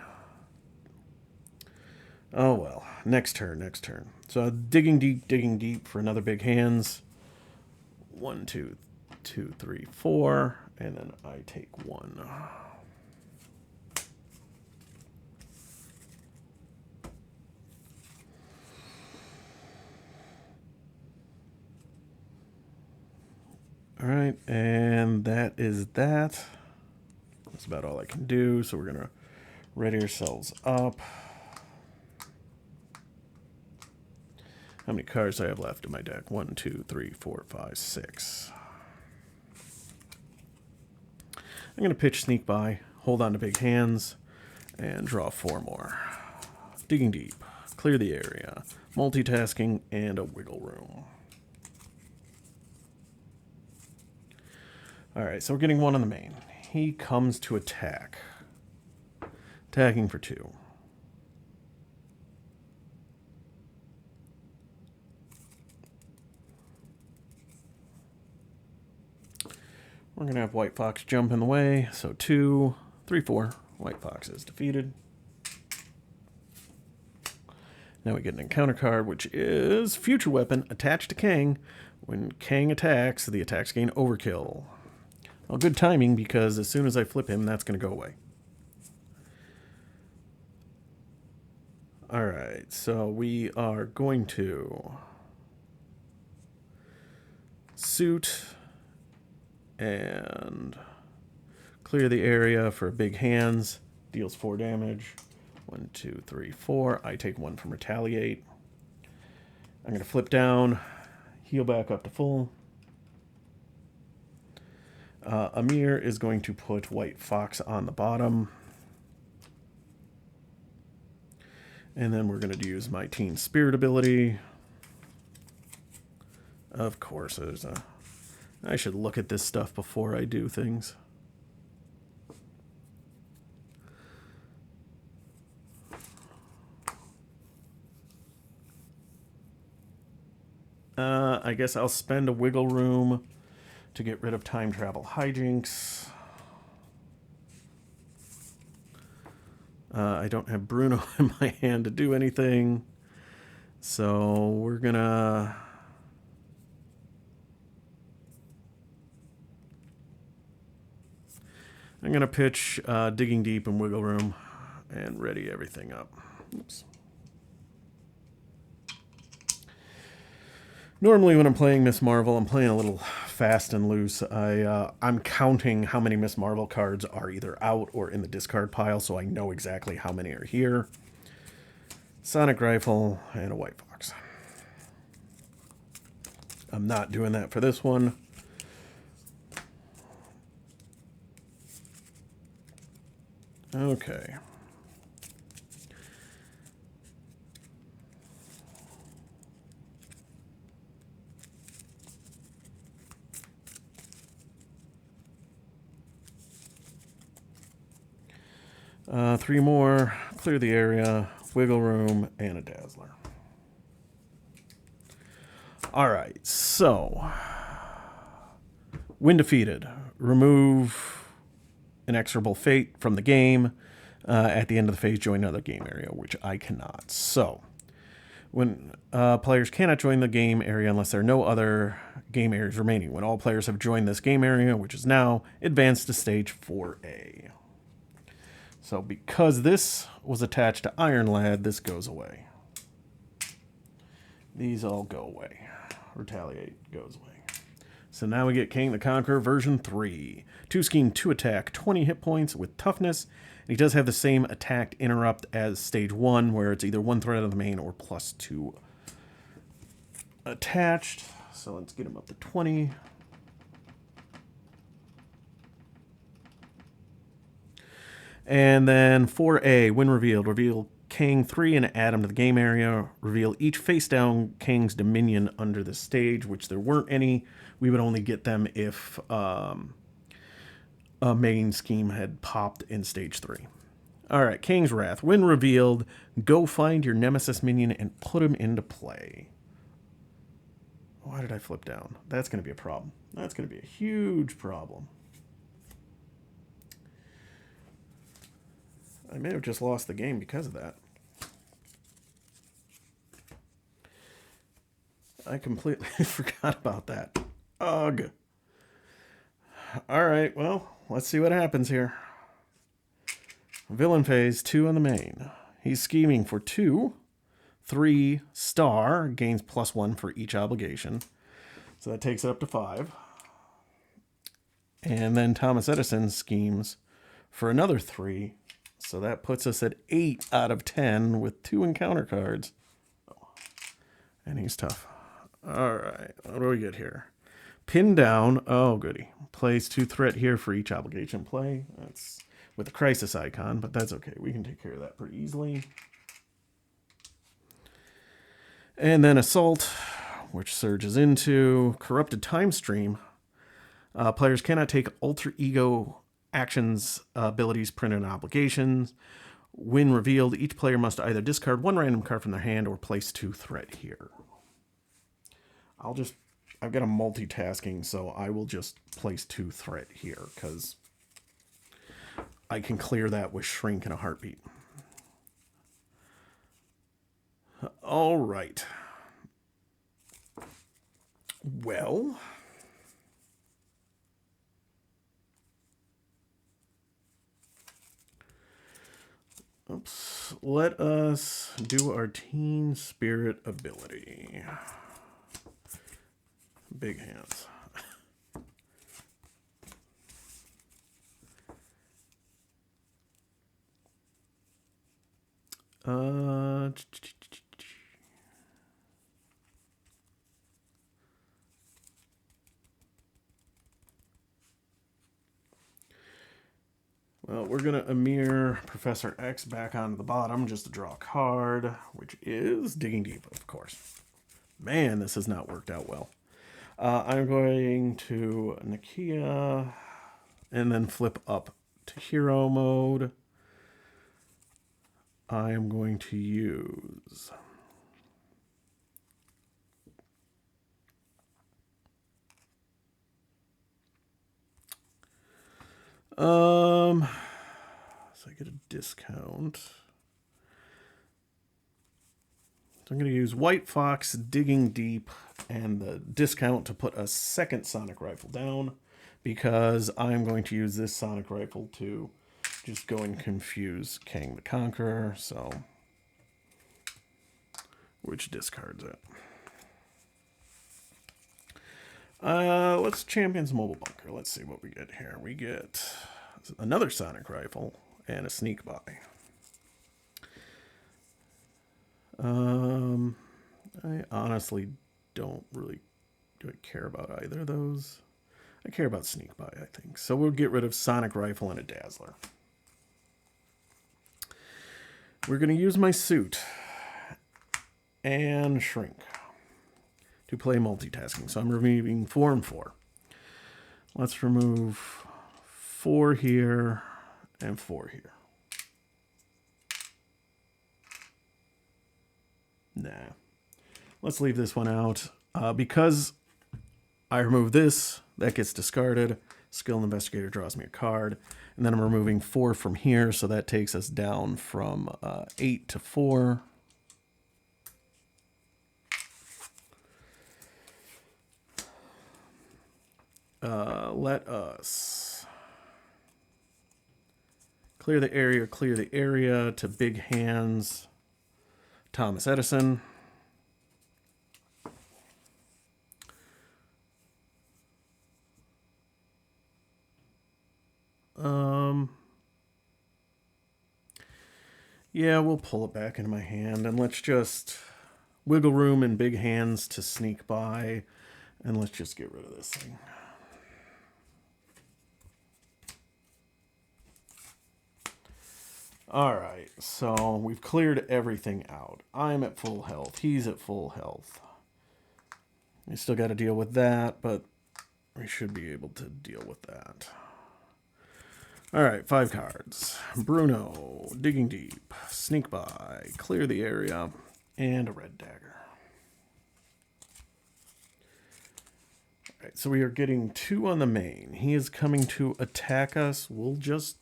Oh well. Next turn. So digging deep for another big hands. 1, 2, 2, 3, 4. And then I take 1. All right, and that is that. That's about all I can do. So we're going to ready ourselves up. How many cards do I have left in my deck? 1, 2, 3, 4, 5, 6. I'm going to pitch Sneak By, hold on to big hands, and draw 4 more. Digging deep, clear the area, multitasking, and a wiggle room. Alright, so we're getting 1 on the main. He comes to attack. Attacking for 2. We're going to have White Fox jump in the way. So 2, 3, 4. White Fox is defeated. Now we get an encounter card, which is Future Weapon attached to Kang. When Kang attacks, the attacks gain overkill. Well, good timing, because as soon as I flip him, that's going to go away. Alright, so we are going to suit and clear the area for big hands. Deals 4 damage. 1, 2, 3, 4. I take 1 from retaliate. I'm going to flip down, heal back up to full. Amir is going to put White Fox on the bottom. And then we're going to use my Teen Spirit ability. Of course, I should look at this stuff before I do things. I guess I'll spend a wiggle room to get rid of time travel hijinks. I don't have Bruno in my hand to do anything. So we're gonna... I'm gonna pitch Digging Deep and Wiggle Room and ready everything up. Oops. Normally when I'm playing Miss Marvel, I'm playing a little fast and loose. I'm counting how many Miss Marvel cards are either out or in the discard pile, so I know exactly how many are here. Sonic Rifle and a White Fox. I'm not doing that for this one. Okay. 3 more, clear the area, wiggle room, and a dazzler. Alright, so when defeated, remove inexorable fate from the game. At the end of the phase, join another game area, which I cannot. So, when players cannot join the game area unless there are no other game areas remaining. When all players have joined this game area, which is now, advance to stage 4A. So, because this was attached to Iron Lad, this goes away. These all go away. Retaliate goes away. So now we get Kang the Conqueror version 3. 2 scheme, 2 attack, 20 hit points with toughness. And he does have the same attack interrupt as stage 1, where it's either 1 threat of the main or +2 attached. So let's get him up to 20. And then 4A, when revealed, reveal Kang 3 and add him to the game area. Reveal each face down Kang's Dominion under the stage, which there weren't any. We would only get them if a main scheme had popped in stage 3. Alright, Kang's Wrath. When revealed, go find your Nemesis minion and put him into play. Why did I flip down? That's going to be a problem. That's going to be a huge problem. I may have just lost the game because of that. I completely forgot about that. Ugh. Alright, well, let's see what happens here. Villain phase 2 on the main. He's scheming for 2, 3 star, gains +1 for each obligation. So that takes it up to 5. And then Thomas Edison schemes for another 3. So that puts us at 8 out of 10 with 2 encounter cards. Oh, and he's tough. Alright, what do we get here? Pin down. Oh, goody. Plays 2 threat here for each obligation play. That's with a crisis icon, but that's okay. We can take care of that pretty easily. And then Assault, which surges into Corrupted Time Stream. Players cannot take alter ego actions, abilities, printed obligations. When revealed, each player must either discard 1 random card from their hand or place 2 threat here. I've got a multitasking, so I will just place 2 threat here, because I can clear that with Shrink in a heartbeat. All right. Well, oops. Let us do our Teen Spirit ability. Big hands. Well, we're going to Amir Professor X back onto the bottom just to draw a card, which is Digging Deep, of course. Man, this has not worked out well. I'm going to Nakia and then flip up to hero mode. I am going to use so I get a discount. So I'm going to use White Fox, Digging Deep, and the discount to put a second Sonic Rifle down, because I'm going to use this Sonic Rifle to just go and confuse Kang the Conqueror, so which discards it. Let's Champions Mobile Bunker. Let's see what we get here. We get another Sonic Rifle and a Sneak By. I honestly don't really care about either of those. I care about Sneak By, I think. So we'll get rid of Sonic Rifle and a Dazzler. We're going to use my suit and Shrink to play multitasking. So I'm removing 4 and 4. Let's remove 4 here and 4 here. Nah. Let's leave this one out. Because I remove this, that gets discarded. Skilled Investigator draws me a card. And then I'm removing 4 from here, so that takes us down from 8 to 4. Let us clear the area to big hands. Thomas Edison. Yeah, we'll pull it back into my hand, and let's just wiggle room and big hands to sneak by, and let's just get rid of this thing. Alright, so we've cleared everything out. I'm at full health. He's at full health. We still got to deal with that, but we should be able to deal with that. Alright, 5 cards. Bruno, Digging Deep, Sneak By, Clear the Area, and a Red Dagger. Alright, so we are getting 2 on the main. He is coming to attack us. We'll just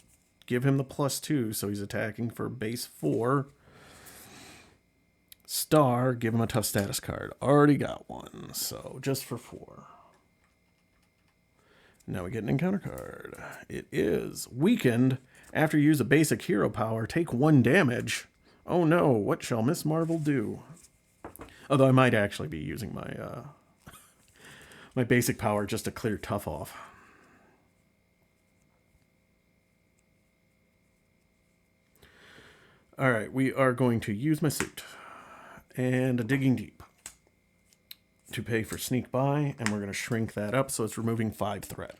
give him the +2, so he's attacking for base 4. Star, give him a tough status card. Already got one, so just for 4. Now we get an encounter card. It is Weakened. After you use a basic hero power, take 1 damage. Oh no, what shall Miss Marvel do? Although I might actually be using my my basic power just to clear Tough off. Alright, we are going to use my suit and a Digging Deep to pay for Sneak By, and we're going to shrink that up so it's removing 5 threat.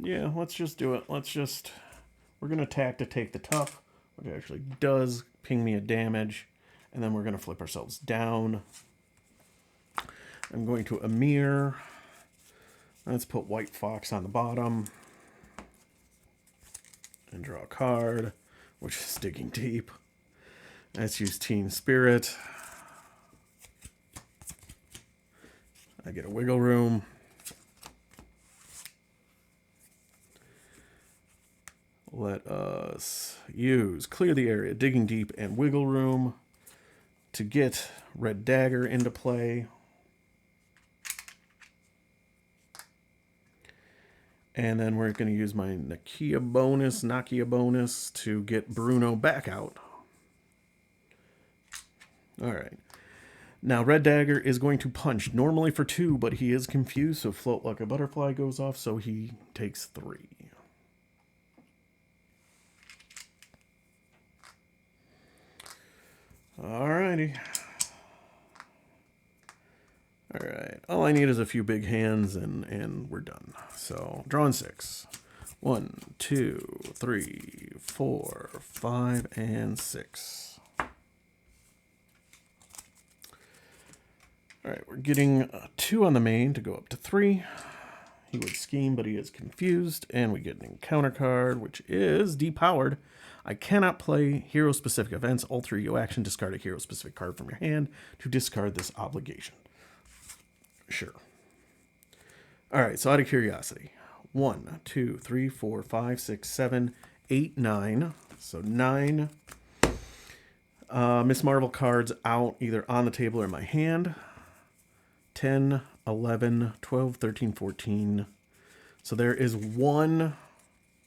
Yeah, let's just do it. We're going to attack to take the Tough, which actually does ping me a damage, and then we're going to flip ourselves down. I'm going to Amir. Let's put White Fox on the bottom. And draw a card, which is Digging Deep. Let's use Teen Spirit. I get a Wiggle Room. Let us use Clear the Area, Digging Deep, and Wiggle Room to get Red Dagger into play. And then we're going to use my Nakia bonus to get Bruno back out. Alright. Now, Red Dagger is going to punch normally for 2, but he is confused, so Float Like a Butterfly goes off, so he takes 3. Alrighty. Alright, all I need is a few big hands and we're done. So, drawing 6. 1, 2, 3, 4, 5, and 6. Alright, we're getting 2 on the main to go up to 3. He would scheme, but he is confused. And we get an encounter card, which is depowered. I cannot play hero-specific events. Alter your action, discard a hero-specific card from your hand to discard this obligation. Sure. Alright, so out of curiosity. 1, 2, 3, 4, 5, 6, 7, 8, 9. So 9 Miss Marvel cards out either on the table or in my hand. 10, 11, 12, 13, 14. So there is 1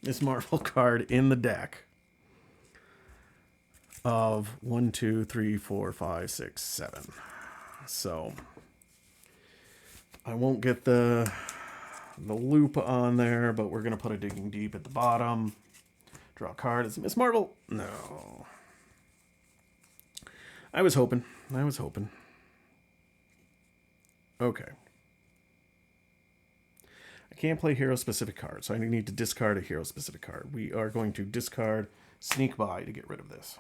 Miss Marvel card in the deck of 1, 2, 3, 4, 5, 6, 7. So I won't get the loop on there, but we're going to put a Digging Deep at the bottom. Draw a card. Is it Miss Marvel? No. I was hoping. Okay. I can't play hero-specific cards, so I need to discard a hero-specific card. We are going to discard Sneak By to get rid of this.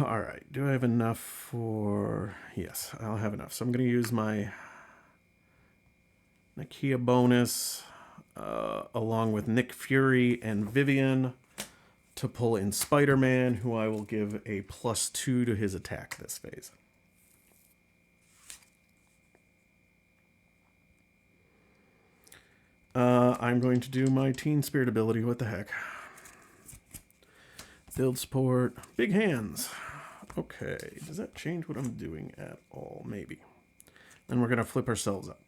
Alright, do I have enough for... Yes, I'll have enough. So I'm going to use my Nakia bonus, along with Nick Fury and Vivian to pull in Spider-Man, who I will give a +2 to his attack this phase. I'm going to do my Teen Spirit ability. What the heck? Build support. Big hands. Okay. Does that change what I'm doing at all? Maybe. Then we're going to flip ourselves up.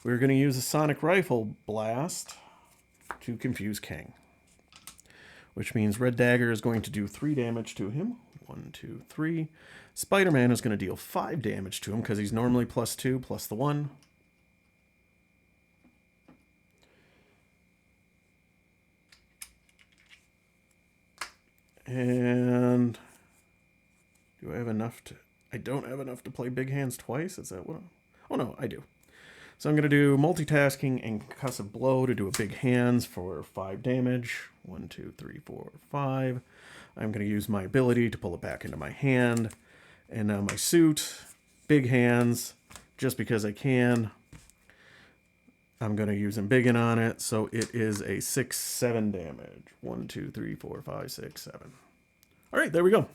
We're going to use a Sonic Rifle Blast to confuse Kang. Which means Red Dagger is going to do 3 damage to him. 1, 2, 3. Spider-Man is going to deal 5 damage to him because he's normally +2 plus the 1. And do I have enough to... I don't have enough to play Big Hands twice? Is that what... Oh, no, I do. So I'm going to do multitasking and concussive blow to do a Big Hands for 5 damage. 1, 2, 3, 4, 5. I'm going to use my ability to pull it back into my hand. And now my suit, Big Hands, just because I can. I'm going to use Embiggen on it, so it is a 6, 7 damage. 1, 2, 3, 4, 5, 6, 7. All right, there we go.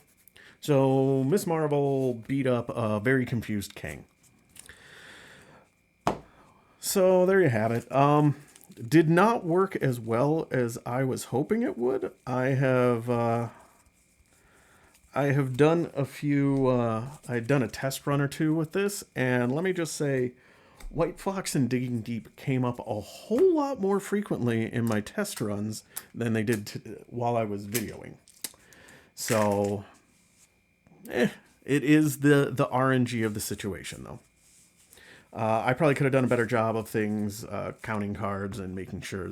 So Miss Marvel beat up a very confused Kang. So there you have it. Did not work as well as I was hoping it would. I have done a few. I'd done a test run or two with this, and let me just say, White Fox and Digging Deep came up a whole lot more frequently in my test runs than they did while I was videoing. So, it is the RNG of the situation, though. I probably could have done a better job of things, counting cards and making sure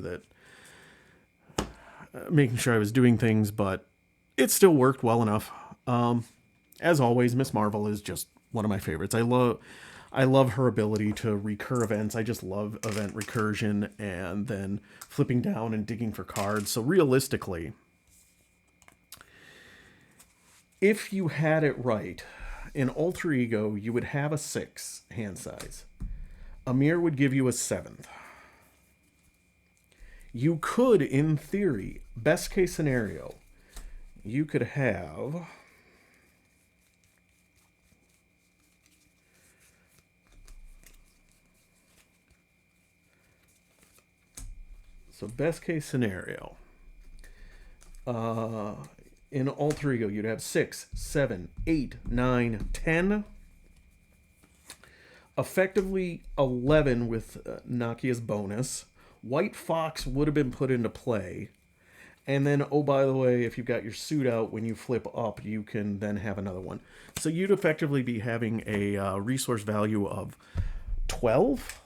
I was doing things, but it still worked well enough. As always, Miss Marvel is just one of my favorites. I love her ability to recur events. I just love event recursion and then flipping down and digging for cards. So realistically, if you had it right, in Alter Ego, you would have a 6 hand size. Amir would give you a 7th. You could, in theory, best case scenario, you could have... So best case scenario, in Alter Ego, you'd have 6, 7, 8, 9, 10. Effectively 11 with Nakia's bonus. White Fox would have been put into play. And then, oh, by the way, if you've got your suit out, when you flip up, you can then have another one. So you'd effectively be having a resource value of 12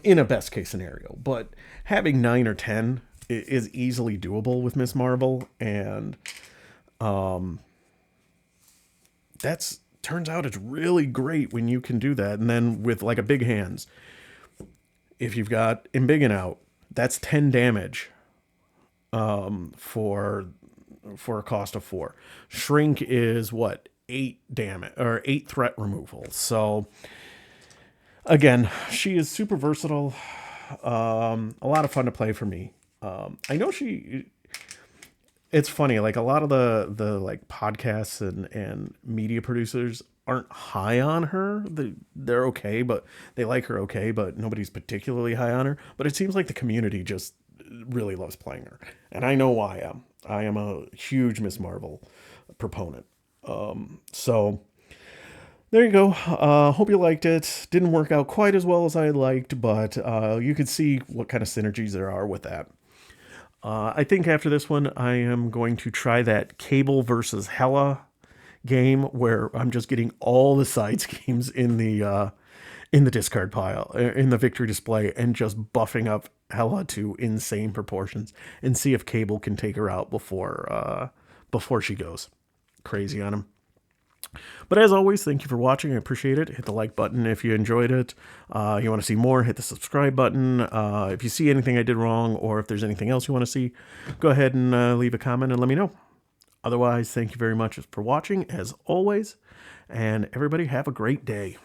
in a best case scenario. But having 9 or 10 is easily doable with Miss Marvel. And that's... turns out it's really great when you can do that. And then with like a Big Hands, if you've got Embiggen out, that's 10 damage for a cost of 4. Shrink is what, 8 damage or 8 threat removal. So again, she is super versatile. A lot of fun to play for me. I know it's funny, like a lot of the like podcasts and media producers aren't high on her. They're okay, but they like her okay, but nobody's particularly high on her. But it seems like the community just really loves playing her. And I know why I am. I am a huge Miss Marvel proponent. So there you go. Hope you liked it. Didn't work out quite as well as I liked, but you could see what kind of synergies there are with that. I think after this one, I am going to try that Cable versus Hela game where I'm just getting all the side schemes in the discard pile, in the victory display, and just buffing up Hela to insane proportions, and see if Cable can take her out before she goes crazy on him. But as always, thank you for watching. I appreciate it. Hit the like button if you enjoyed it. You want to see more, hit the subscribe button. If you see anything I did wrong, or if there's anything else you want to see, go ahead and leave a comment and let me know. Otherwise, thank you very much for watching, as always. And everybody have a great day.